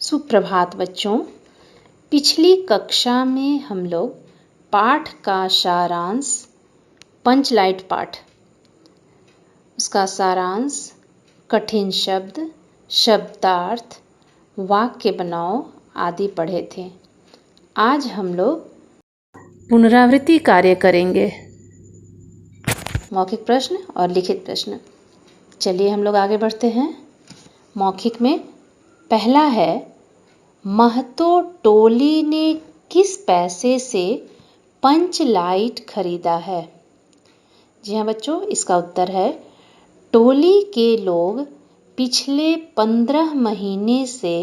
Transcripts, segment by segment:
सुप्रभात बच्चों। पिछली कक्षा में हम लोग पाठ का सारांश पंचलाइट पाठ, उसका सारांश, कठिन शब्द, शब्दार्थ, वाक्य बनाओ आदि पढ़े थे। आज हम लोग पुनरावृत्ति कार्य करेंगे, मौखिक प्रश्न और लिखित प्रश्न। चलिए हम लोग आगे बढ़ते हैं। मौखिक में पहला है, महतो टोली ने किस पैसे से पंचलाइट खरीदा है? जी हाँ बच्चों, इसका उत्तर है, टोली के लोग पिछले 15 महीने से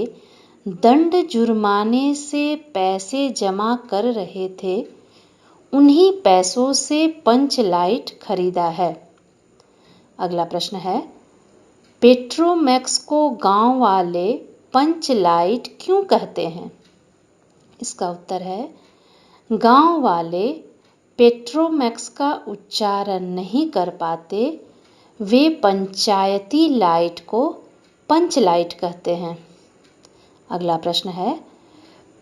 दंड जुर्माने से पैसे जमा कर रहे थे, उन्हीं पैसों से पंचलाइट खरीदा है। अगला प्रश्न है, पेट्रोमैक्स को गांव वाले पंचलाइट क्यों कहते हैं? इसका उत्तर है, गांव वाले पेट्रोमैक्स का उच्चारण नहीं कर पाते, वे पंचायती लाइट को पंचलाइट कहते हैं। अगला प्रश्न है,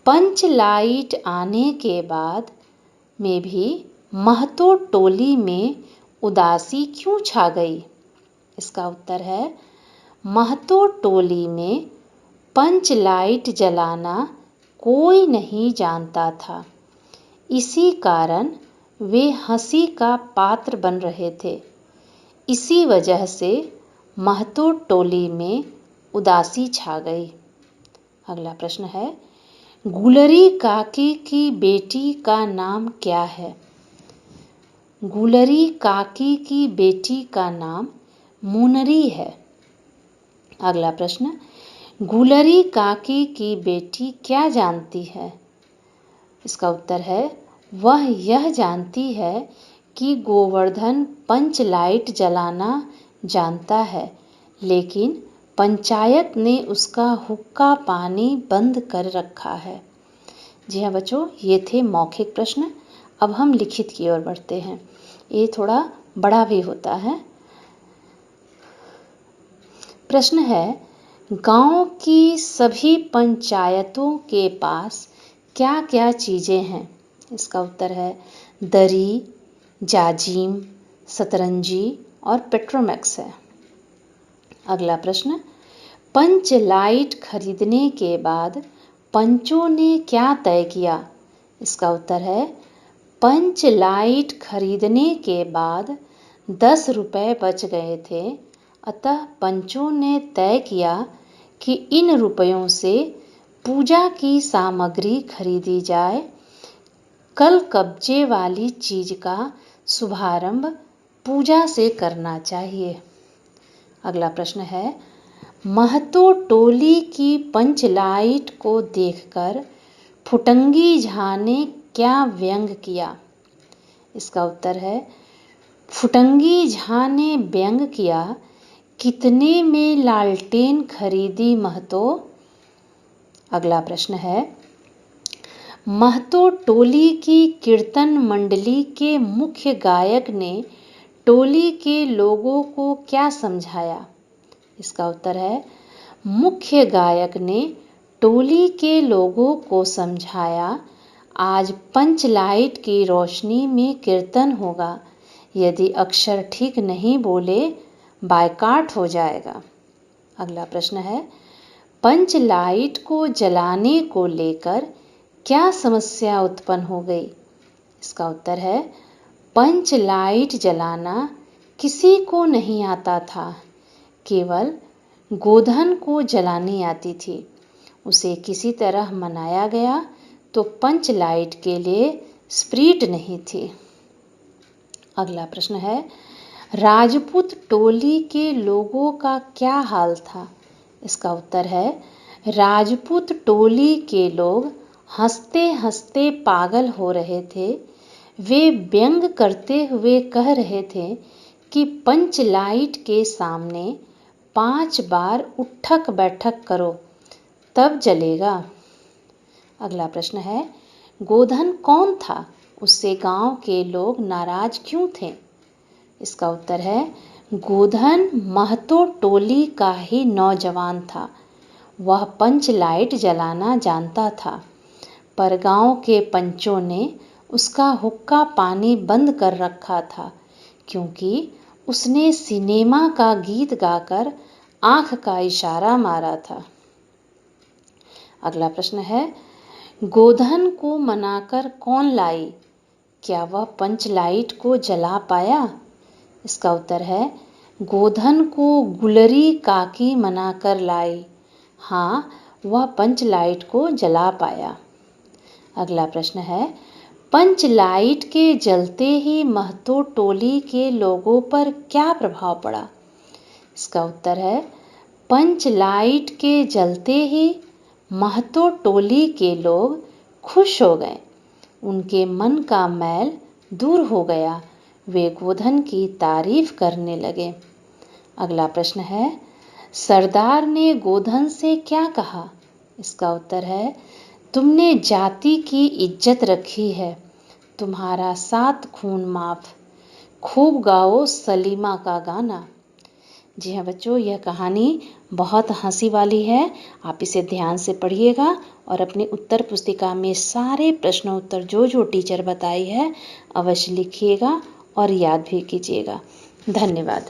पंचलाइट आने के बाद में भी महतो टोली में उदासी क्यों छा गई? इसका उत्तर है, महतो टोली में पंचलाइट जलाना कोई नहीं जानता था, इसी कारण वे हंसी का पात्र बन रहे थे। इसी वजह से महतो टोली में उदासी छा गई। अगला प्रश्न है, गुलरी काकी की बेटी का नाम क्या है? गुलरी काकी की बेटी का नाम मुनरी है। अगला प्रश्न, गुलरी काकी की बेटी क्या जानती है? इसका उत्तर है, वह यह जानती है कि गोवर्धन पंचलाइट जलाना जानता है, लेकिन पंचायत ने उसका हुक्का पानी बंद कर रखा है। जी हाँ बच्चों, ये थे मौखिक प्रश्न। अब हम लिखित की ओर बढ़ते हैं। ये थोड़ा बड़ा भी होता है। प्रश्न है, गांव की सभी पंचायतों के पास क्या क्या चीज़ें हैं? इसका उत्तर है, दरी, जाजिम, सतरंजी और पेट्रोमैक्स है। अगला प्रश्न, पंचलाइट खरीदने के बाद पंचों ने क्या तय किया? इसका उत्तर है, पंचलाइट खरीदने के बाद 10 रुपये बच गए थे, अतः पंचों ने तय किया कि इन रुपयों से पूजा की सामग्री खरीदी जाए। कल कब्जे वाली चीज का शुभारंभ पूजा से करना चाहिए। अगला प्रश्न है, महतो टोली की पंचलाइट को देखकर फुटंगी झा ने क्या व्यंग किया? इसका उत्तर है, फुटंगी झा ने व्यंग किया, कितने में लालटेन खरीदी महतो? अगला प्रश्न है, महतो टोली की कीर्तन मंडली के मुख्य गायक ने टोली के लोगों को क्या समझाया? इसका उत्तर है, मुख्य गायक ने टोली के लोगों को समझाया, आज पंचलाइट की रोशनी में कीर्तन होगा, यदि अक्षर ठीक नहीं बोले बायकाट हो जाएगा। अगला प्रश्न है, पंचलाइट को जलाने को लेकर क्या समस्या उत्पन्न हो गई? इसका उत्तर है, पंचलाइट जलाना किसी को नहीं आता था, केवल गोधन को जलानी आती थी। उसे किसी तरह मनाया गया तो पंचलाइट के लिए स्प्रीट नहीं थी। अगला प्रश्न है, राजपूत टोली के लोगों का क्या हाल था? इसका उत्तर है, राजपूत टोली के लोग हंसते हंसते पागल हो रहे थे। वे व्यंग करते हुए कह रहे थे कि पंचलाइट के सामने 5 बार उठक बैठक करो, तब जलेगा। अगला प्रश्न है, गोधन कौन था? उससे गांव के लोग नाराज क्यों थे? इसका उत्तर है, गोधन महतो टोली का ही नौजवान था। वह पंच लाइट जलाना जानता था, पर गांव के पंचों ने उसका हुक्का पानी बंद कर रखा था, क्योंकि उसने सिनेमा का गीत गाकर आंख का इशारा मारा था। अगला प्रश्न है, गोधन को मनाकर कौन लाई? क्या वह पंच लाइट को जला पाया? इसका उत्तर है, गोधन को गुलरी काकी मनाकर लाई। हाँ, वह पंच लाइट को जला पाया। अगला प्रश्न है, पंच लाइट के जलते ही महतो टोली के लोगों पर क्या प्रभाव पड़ा? इसका उत्तर है, पंच लाइट के जलते ही महतो टोली के लोग खुश हो गए। उनके मन का मैल दूर हो गया। वे गोधन की तारीफ करने लगे। अगला प्रश्न है, सरदार ने गोधन से क्या कहा? इसका उत्तर है, तुमने जाति की इज्जत रखी है, तुम्हारा 7 खून माफ, खूब गाओ सलीमा का गाना। जी हाँ बच्चों, यह कहानी बहुत हंसी वाली है। आप इसे ध्यान से पढ़िएगा और अपनी उत्तर पुस्तिका में सारे प्रश्न उत्तर जो टीचर बताई है अवश्य लिखिएगा और याद भी कीजिएगा। धन्यवाद।